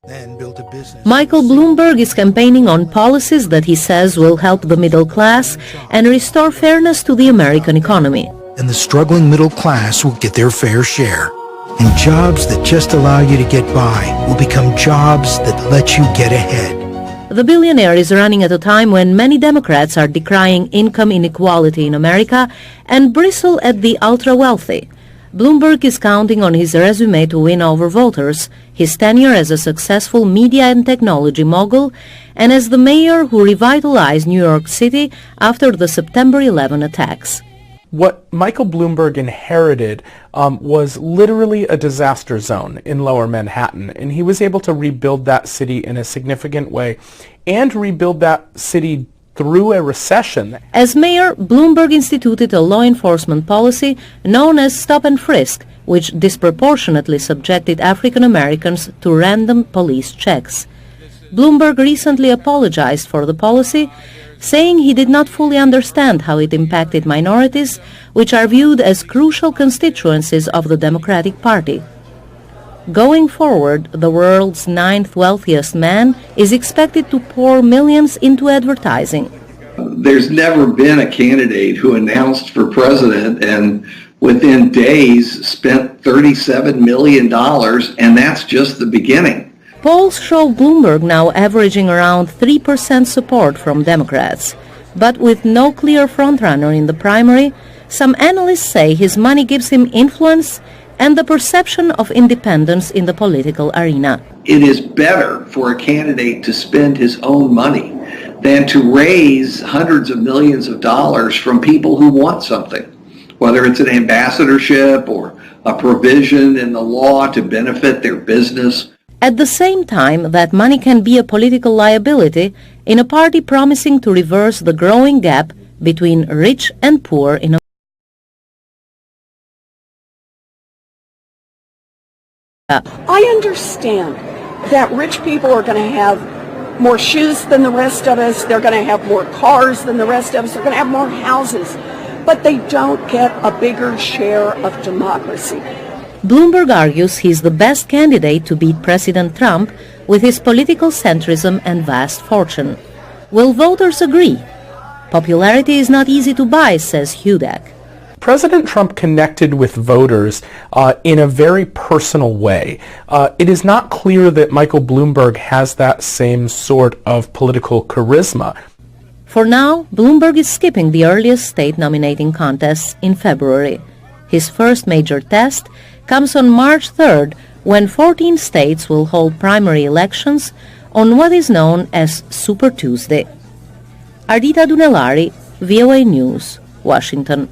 then built a business. Michael Bloomberg is campaigning on policies that he says will help the middle class and restore fairness to the American economy. And the struggling middle class will get their fair share. And jobs that just allow you to get by will become jobs that let you get ahead. The billionaire is running at a time when many Democrats are decrying income inequality in America and bristle at the ultra-wealthy. Bloomberg is counting on his resume to win over voters, his tenure as a successful media and technology mogul, and as the mayor who revitalized New York City after the September 11 attacks. What Michael Bloomberg inherited was literally a disaster zone in Lower Manhattan, and he was able to rebuild that city in a significant way and rebuild that city through a recession. As mayor, Bloomberg instituted a law enforcement policy known as stop and frisk, which disproportionately subjected African Americans to random police checks. Bloomberg recently apologized for the policy, saying he did not fully understand how it impacted minorities, which are viewed as crucial constituencies of the Democratic Party. Going forward, the world's 9th wealthiest man is expected to pour millions into advertising. There's never been a candidate who announced for president and within days spent $37 million, and that's just the beginning. Polls show Bloomberg now averaging around 3% support from Democrats. But with no clear frontrunner in the primary, some analysts say his money gives him influence and the perception of independence in the political arena. It is better for a candidate to spend his own money than to raise hundreds of millions of dollars from people who want something, whether it's an ambassadorship or a provision in the law to benefit their business. At the same time, that money can be a political liability in a party promising to reverse the growing gap between rich and poor in America. I understand that rich people are going to have more shoes than the rest of us, they're going to have more cars than the rest of us, they're going to have more houses, but they don't get a bigger share of democracy. Bloomberg argues he's the best candidate to beat President Trump with his political centrism and vast fortune. Will voters agree? Popularity is not easy to buy, says Hudak. President Trump connected with voters in a very personal way. It is not clear that Michael Bloomberg has that same sort of political charisma. For now, Bloomberg is skipping the earliest state nominating contests in February. His first major test comes on March 3rd, when 14 states will hold primary elections on what is known as Super Tuesday. Ardita Dunellari, VOA News, Washington.